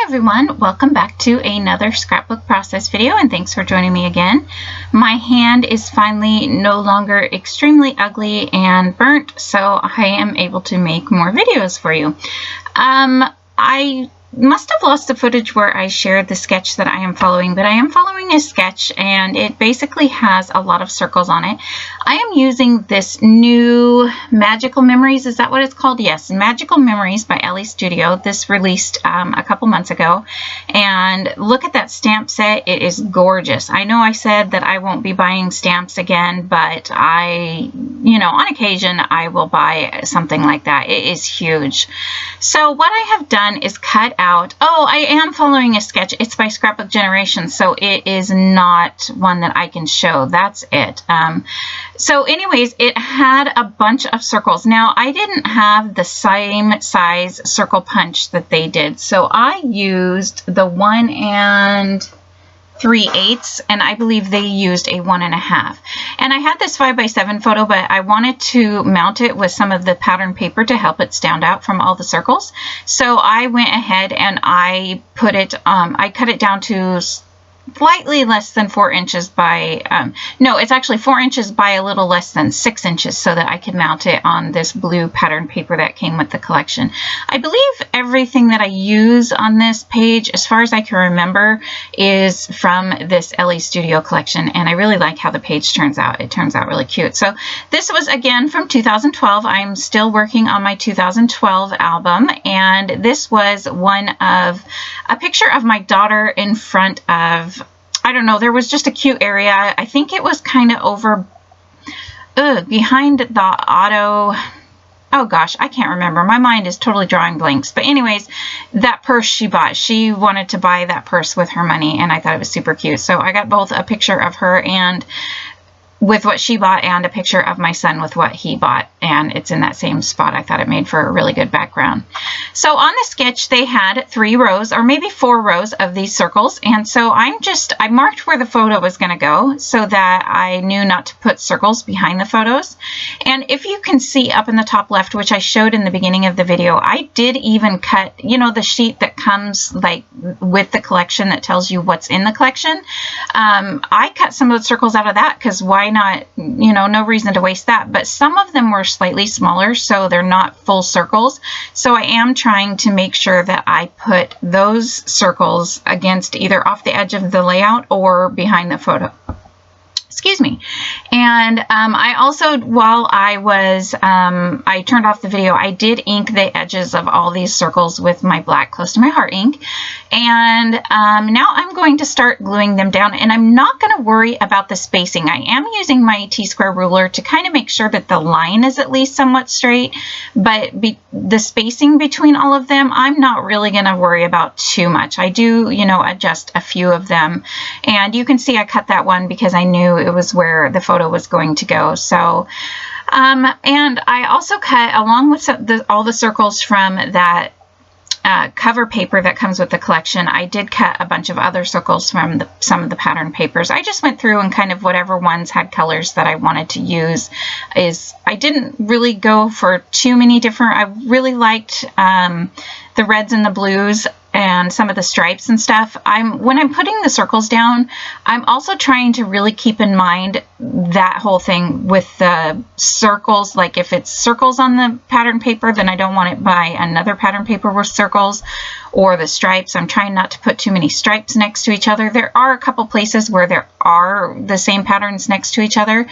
everyone, welcome back to another scrapbook process video, and thanks for joining me again. My hand is finally no longer extremely ugly and burnt, so I am able to make more videos for you. I must have lost the footage where I shared the sketch that I am following, but I am following a sketch and it basically has a lot of circles on it. I am using this new Magical Memories, is that what it's called? Yes, Magical Memories by Ellie Studio. This released a couple months ago, and look at that stamp set. It is gorgeous. I know I said that I won't be buying stamps again, but on occasion I will buy something like that. It is huge. So what I have done is cut out, I am following a sketch. It's by Scrapbook Generation, so it is not one that I can show. That's it. So anyways, it had a bunch of circles. Now, I didn't have the same size circle punch that they did, so I used the 1 3/8, and I believe they used a 1 1/2. And I had this 5x7 photo, but I wanted to mount it with some of the pattern paper to help it stand out from all the circles. So I went ahead and I put it, I cut it down to slightly less than 4 inches by, no, it's actually 4 inches by a little less than 6 inches, so that I could mount it on this blue pattern paper that came with the collection. I believe everything that I use on this page, as far as I can remember, is from this Ellie Studio collection, and I really like how the page turns out. It turns out really cute. So this was again from 2012. I'm still working on my 2012 album, and this was a picture of my daughter in front of, I don't know, there was just a cute area. I think it was kind of over behind the auto. Oh gosh, I can't remember. My mind is totally drawing blanks. But anyways, that purse she bought, she wanted to buy that purse with her money, and I thought it was super cute. So I got both a picture of her and with what she bought and a picture of my son with what he bought, and it's in that same spot. I thought it made for a really good background. So on the sketch they had 3 rows or maybe 4 rows of these circles, and so I marked where the photo was going to go so that I knew not to put circles behind the photos. And if you can see up in the top left, which I showed in the beginning of the video, I did even cut, the sheet that comes like with the collection that tells you what's in the collection. I cut some of the circles out of that because why not, no reason to waste that. But some of them were slightly smaller, so they're not full circles. So I am trying to make sure that I put those circles against either off the edge of the layout or behind the photo. Excuse me. And I also, while I turned off the video, I did ink the edges of all these circles with my black Close to My Heart ink. And now I'm going to start gluing them down, and I'm not going to worry about the spacing. I am using my T-square ruler to kind of make sure that the line is at least somewhat straight, but the spacing between all of them, I'm not really going to worry about too much. I do, adjust a few of them, and you can see I cut that one because I knew it was where the photo was going to go. So and I also cut, along with all the circles from that cover paper that comes with the collection, I did cut a bunch of other circles from some of the pattern papers. I just went through and kind of whatever ones had colors that I wanted to use. I didn't really go for too many different. I really liked the reds and the blues and some of the stripes and stuff. When I'm putting the circles down, I'm also trying to really keep in mind that whole thing with the circles. Like if it's circles on the pattern paper, then I don't want it by another pattern paper with circles, or the stripes. I'm trying not to put too many stripes next to each other. There are a couple places where there are the same patterns next to each other,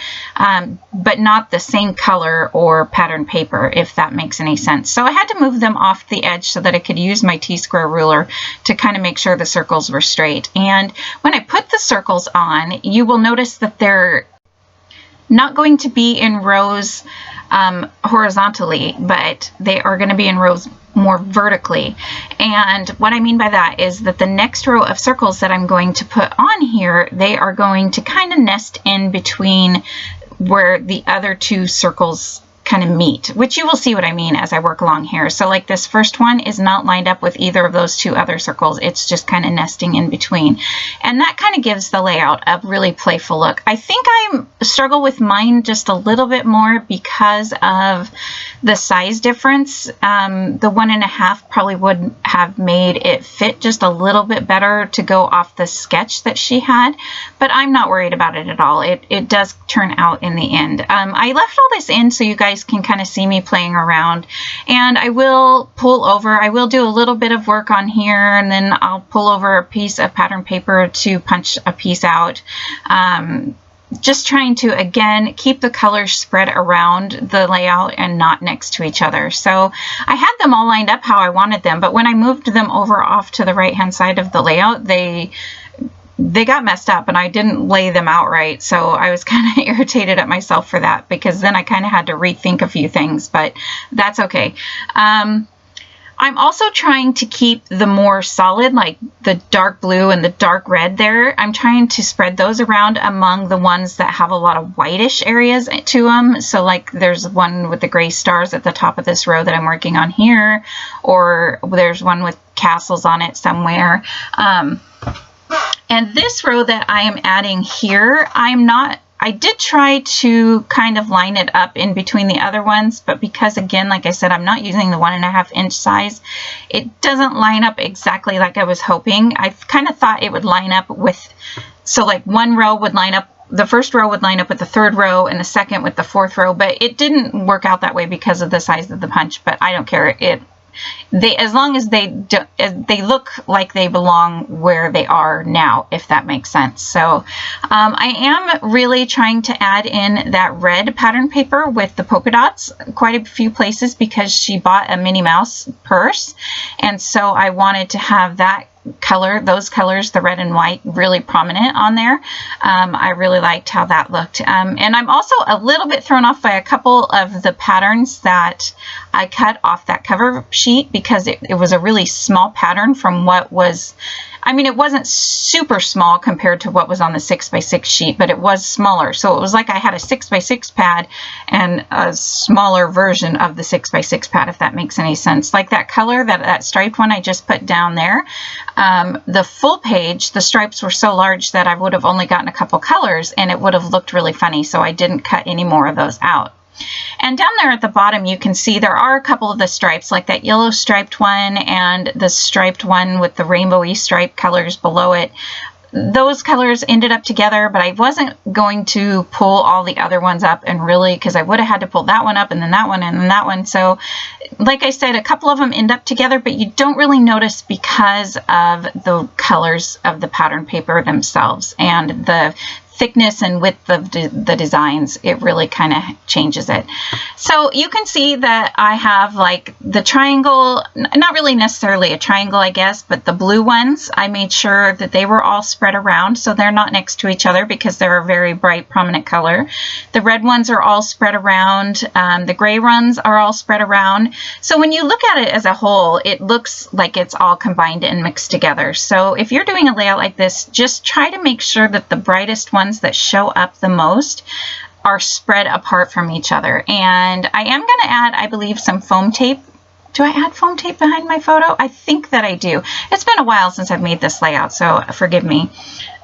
but not the same color or pattern paper, if that makes any sense. So I had to move them off the edge so that I could use my T-square ruler to kind of make sure the circles were straight. And when I put the circles on, you will notice that they're not going to be in rows horizontally, but they are going to be in rows more vertically. And what I mean by that is that the next row of circles that I'm going to put on here, they are going to kind of nest in between where the other 2 circles kind of meet, which you will see what I mean as I work along here. So like this first one is not lined up with either of those two other circles. It's just kind of nesting in between. And that kind of gives the layout a really playful look. I think I struggle with mine just a little bit more because of the size difference. The 1.5 probably would have made it fit just a little bit better to go off the sketch that she had, but I'm not worried about it at all. It does turn out in the end. I left all this in so you guys can kind of see me playing around, and I will pull over. I will do a little bit of work on here, and then I'll pull over a piece of pattern paper to punch a piece out. Just trying to, again, keep the colors spread around the layout and not next to each other. So I had them all lined up how I wanted them, but when I moved them over off to the right hand side of the layout, they got messed up and I didn't lay them out right. So I was kind of irritated at myself for that, because then I kind of had to rethink a few things, but that's okay. I'm also trying to keep the more solid, like the dark blue and the dark red there. I'm trying to spread those around among the ones that have a lot of whitish areas to them. So like there's one with the gray stars at the top of this row that I'm working on here, or there's one with castles on it somewhere. And this row that I am adding here, I did try to kind of line it up in between the other ones, but because, again, like I said, I'm not using the 1.5 inch size, it doesn't line up exactly like I was hoping. I kind of thought it would line up with, so like one row would line up, the first row would line up with the third row and the second with the fourth row, but it didn't work out that way because of the size of the punch, but I don't care. As long as they look like they belong where they are now, if that makes sense. So I am really trying to add in that red pattern paper with the polka dots quite a few places, because she bought a Minnie Mouse purse, and so I wanted to have that color, those colors, the red and white, really prominent on there. I really liked how that looked. And I'm also a little bit thrown off by a couple of the patterns that I cut off that cover sheet, because it was a really small pattern from what was, I mean, it wasn't super small compared to what was on the 6x6 sheet, but it was smaller. So it was like I had a 6x6 pad and a smaller version of the 6x6 pad, if that makes any sense. Like that color, that striped one I just put down there, the full page, the stripes were so large that I would have only gotten a couple colors and it would have looked really funny. So I didn't cut any more of those out. And down there at the bottom, you can see there are a couple of the stripes, like that yellow striped one and the striped one with the rainbowy stripe colors below it. Those colors ended up together, but I wasn't going to pull all the other ones up, and really, because I would have had to pull that one up and then that one and then that one. So like I said, a couple of them end up together, but you don't really notice because of the colors of the pattern paper themselves and the thickness and width of the designs. It really kind of changes it. So you can see that I have like the triangle, not really necessarily a triangle, I guess, but the blue ones, I made sure that they were all spread around so they're not next to each other because they're a very bright, prominent color. The red ones are all spread around. The gray ones are all spread around. So when you look at it as a whole, it looks like it's all combined and mixed together. So if you're doing a layout like this, just try to make sure that the brightest ones that show up the most are spread apart from each other. And I am going to add, I believe, some foam tape. Do I add foam tape behind my photo? I think that I do. It's been a while since I've made this layout, so forgive me.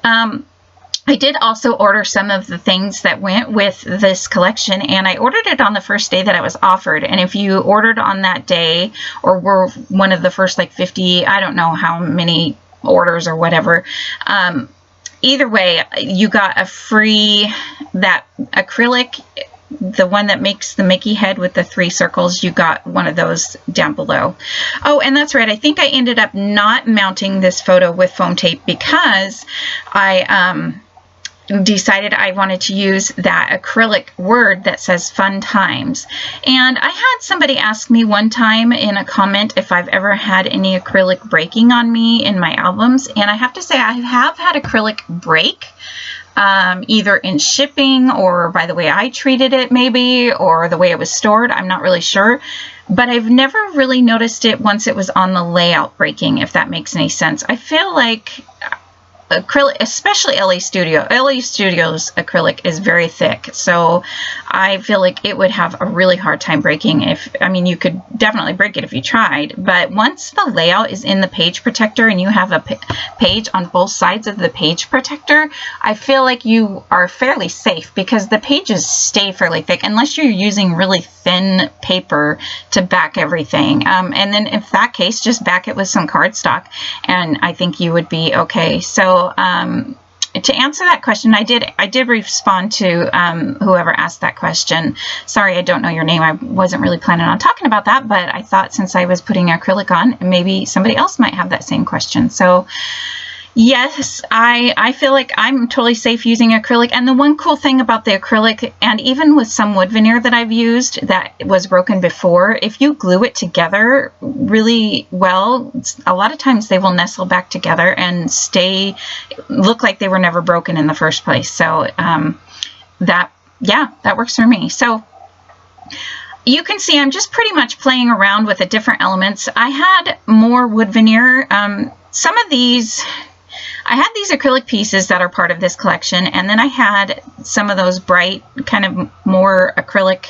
I did also order some of the things that went with this collection, and I ordered it on the first day that it was offered. And if you ordered on that day, or were one of the first like 50, I don't know how many orders or whatever, either way, you got a free, that acrylic, the one that makes the Mickey head with the 3 circles, you got one of those down below. Oh, and that's right, I think I ended up not mounting this photo with foam tape because I decided I wanted to use that acrylic word that says fun times. And I had somebody ask me one time in a comment if I've ever had any acrylic breaking on me in my albums, and I have to say I have had acrylic break, either in shipping or by the way I treated it maybe, or the way it was stored. I'm not really sure, but I've never really noticed it once it was on the layout breaking, if that makes any sense. I feel like acrylic, especially LA Studio. LA Studio's acrylic is very thick, so I feel like it would have a really hard time breaking. I mean, you could definitely break it if you tried, but once the layout is in the page protector and you have a page on both sides of the page protector, I feel like you are fairly safe because the pages stay fairly thick unless you're using really thin paper to back everything. And then in that case, just back it with some cardstock, and I think you would be okay. So to answer that question, I did respond to whoever asked that question. Sorry, I don't know your name. I wasn't really planning on talking about that, but I thought since I was putting acrylic on, maybe somebody else might have that same question. So yes, I feel like I'm totally safe using acrylic. And the one cool thing about the acrylic, and even with some wood veneer that I've used that was broken before, if you glue it together really well, a lot of times they will nestle back together and look like they were never broken in the first place. So that works for me. So you can see I'm just pretty much playing around with the different elements. I had more wood veneer. Some of these, I had these acrylic pieces that are part of this collection, and then I had some of those bright, kind of more acrylic,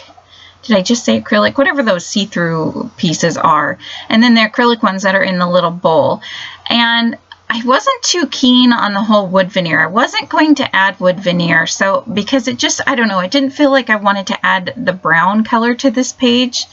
did I just say acrylic? Whatever those see-through pieces are. And then the acrylic ones that are in the little bowl. And I wasn't too keen on the whole wood veneer. I wasn't going to add wood veneer, so because it just, I don't know, it didn't feel like I wanted to add the brown color to this page.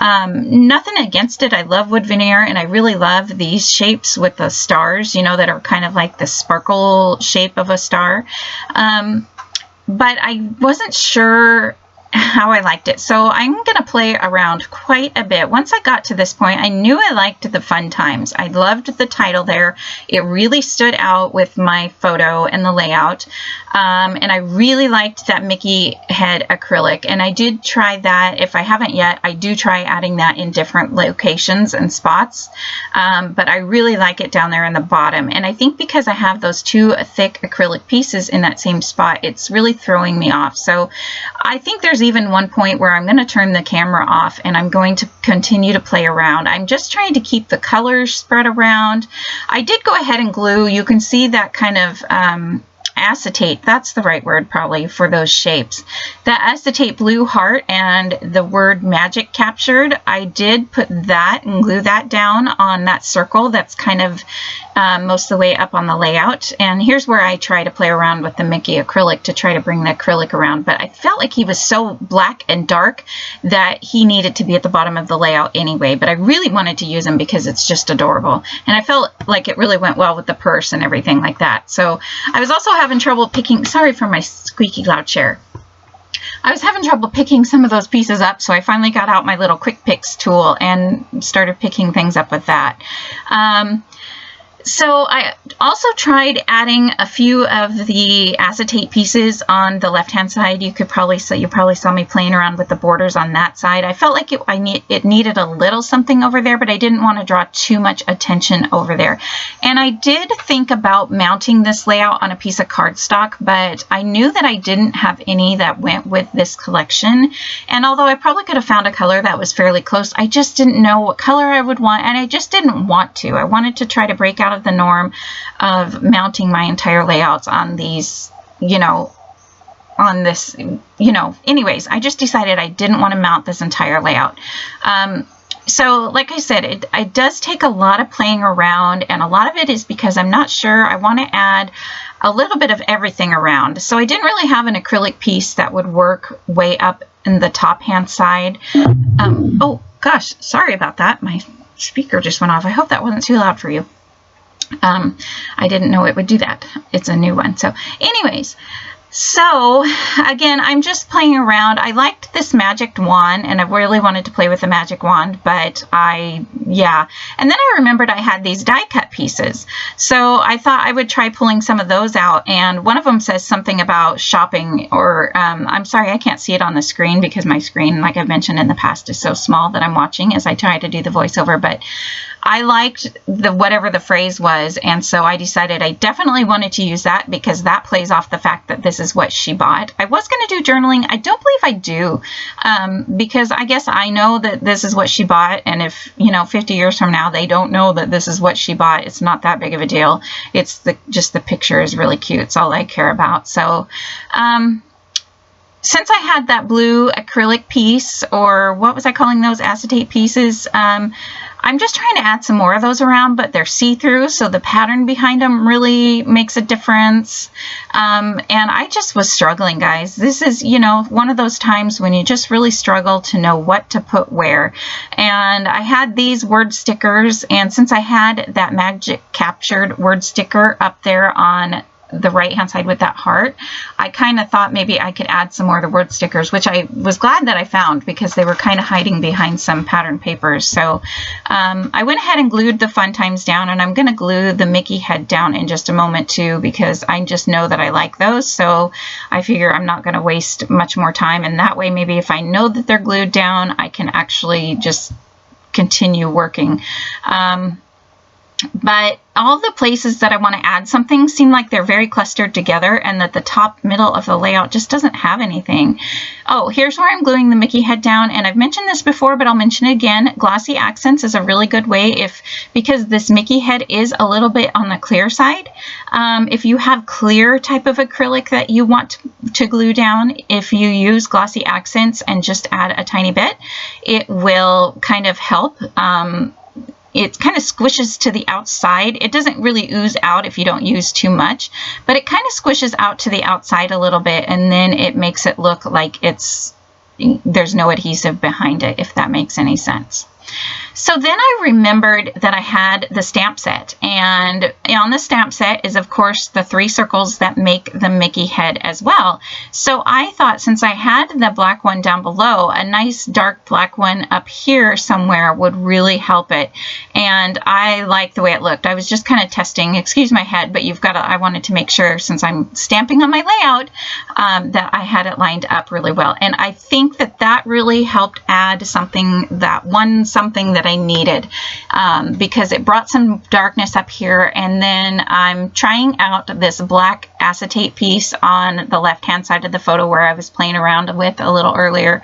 Nothing against it. I love wood veneer, and I really love these shapes with the stars, you know, that are kind of like the sparkle shape of a star. But I wasn't sure how I liked it. So I'm going to play around quite a bit. Once I got to this point, I knew I liked the fun times. I loved the title there. It really stood out with my photo and the layout. And I really liked that Mickey head acrylic. And I did try that. If I haven't yet, I do try adding that in different locations and spots. But I really like it down there in the bottom. And I think because I have those two thick acrylic pieces in that same spot, it's really throwing me off. So I think there's even one point where I'm going to turn the camera off and I'm going to continue to play around. I'm just trying to keep the colors spread around. I did go ahead and glue. You can see that kind of acetate, that's the right word probably for those shapes. That acetate blue heart and the word magic captured, I did put that and glue that down on that circle that's kind of most of the way up on the layout. And here's where I try to play around with the Mickey acrylic to try to bring the acrylic around, but I felt like he was so black and dark that he needed to be at the bottom of the layout anyway, but I really wanted to use him because it's just adorable. And I felt like it really went well with the purse and everything like that. So I was also having trouble picking, sorry for my squeaky loud chair. I was having trouble picking some of those pieces up, so I finally got out my little quick picks tool and started picking things up with that. So I also tried adding a few of the acetate pieces on the left-hand side. You probably saw me playing around with the borders on that side. I felt like it needed a little something over there, but I didn't want to draw too much attention over there. And I did think about mounting this layout on a piece of cardstock, but I knew that I didn't have any that went with this collection. And although I probably could have found a color that was fairly close, I just didn't know what color I would want, and I just didn't want to. I wanted to try to break out of the norm of mounting my entire layouts on these, on this, anyways, I just decided I didn't want to mount this entire layout. So like I said, it does take a lot of playing around, and a lot of it is because I'm not sure. I want to add a little bit of everything around. So I didn't really have an acrylic piece that would work way up in the top hand side. Oh gosh, sorry about that. My speaker just went off. I hope that wasn't too loud for you. I didn't know it would do that. It's a new one. So anyways, so again, I'm just playing around. I liked this magic wand, and I really wanted to play with the magic wand, but And then I remembered I had these die cut pieces. So I thought I would try pulling some of those out, and one of them says something about shopping, or I'm sorry, I can't see it on the screen because my screen, like I've mentioned in the past, is so small that I'm watching as I try to do the voiceover, but I liked whatever the phrase was, and so I decided I definitely wanted to use that because that plays off the fact that this is what she bought. I was going to do journaling. I don't believe I do, because I guess I know that this is what she bought, and if, 50 years from now they don't know that this is what she bought, it's not that big of a deal. It's just the picture is really cute. It's all I care about. So, since I had that blue acrylic piece, or what was I calling those, acetate pieces, I'm just trying to add some more of those around, but they're see-through, so the pattern behind them really makes a difference. And I just was struggling, guys. This is, one of those times when you just really struggle to know what to put where. And I had these word stickers, and since I had that magic captured word sticker up there on the right hand side with that heart, I kind of thought maybe I could add some more of the word stickers, which I was glad that I found because they were kind of hiding behind some pattern papers. So I went ahead and glued the fun times down, and I'm going to glue the Mickey head down in just a moment too, because I just know that I like those. So I figure I'm not going to waste much more time, and that way maybe if I know that they're glued down, I can actually just continue working. But all the places that I want to add something seem like they're very clustered together, and that the top middle of the layout just doesn't have anything. Oh, here's where I'm gluing the Mickey head down, and I've mentioned this before, but I'll mention it again. Glossy accents is a really good way because this Mickey head is a little bit on the clear side. If you have clear type of acrylic that you want to glue down, if you use glossy accents and just add a tiny bit, it will kind of help. It kind of squishes to the outside. It doesn't really ooze out if you don't use too much, but it kind of squishes out to the outside a little bit, and then it makes it look like there's no adhesive behind it, if that makes any sense. So then I remembered that I had the stamp set, and on the stamp set is of course the 3 circles that make the Mickey head as well. So I thought, since I had the black one down below, a nice dark black one up here somewhere would really help it. And I like the way it looked. I was just kind of testing, excuse my head, but I wanted to make sure, since I'm stamping on my layout, that I had it lined up really well. And I think that really helped add something that I needed, because it brought some darkness up here. And then I'm trying out this black acetate piece on the left hand side of the photo where I was playing around with a little earlier,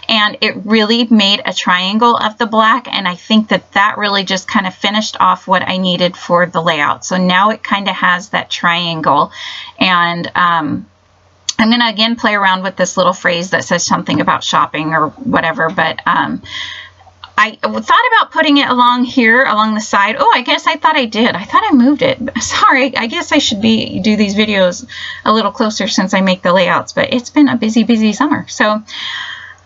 and it really made a triangle of the black, and I think that really just kind of finished off what I needed for the layout. So now it kind of has that triangle, and I'm going to again play around with this little phrase that says something about shopping or whatever, but I thought about putting it along here, along the side. Oh, I guess I thought I did. I thought I moved it. Sorry, I guess I should do these videos a little closer since I make the layouts, but it's been a busy, busy summer. So,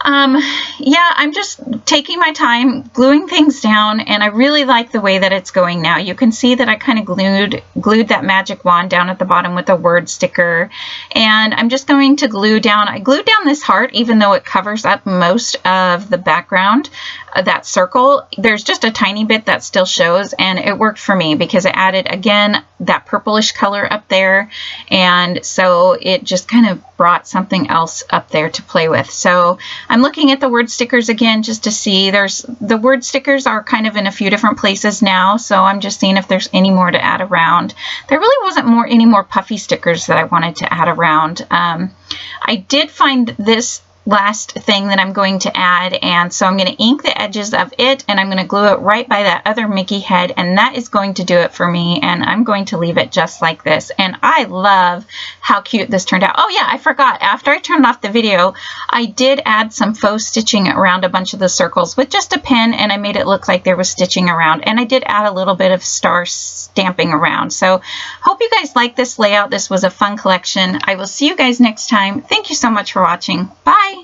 yeah, I'm just taking my time gluing things down, and I really like the way that it's going now. You can see that I kind of glued that magic wand down at the bottom with a word sticker, and I'm just going to glue down. I glued down this heart, even though it covers up most of the background, that circle. There's just a tiny bit that still shows, and it worked for me because it added, again, that purplish color up there, and so it just kind of brought something else up there to play with. So I'm looking at the word stickers again just to see. The word stickers are kind of in a few different places now, so I'm just seeing if there's any more to add around. There really wasn't any more puffy stickers that I wanted to add around. I did find this last thing that I'm going to add, and so I'm going to ink the edges of it, and I'm going to glue it right by that other Mickey head, and that is going to do it for me, and I'm going to leave it just like this. And I love how cute this turned out. Oh yeah, I forgot, after I turned off the video, I did add some faux stitching around a bunch of the circles with just a pen, and I made it look like there was stitching around, and I did add a little bit of star stamping around. So hope you guys like this layout. This was a fun collection. I will see you guys next time. Thank you so much for watching. Bye.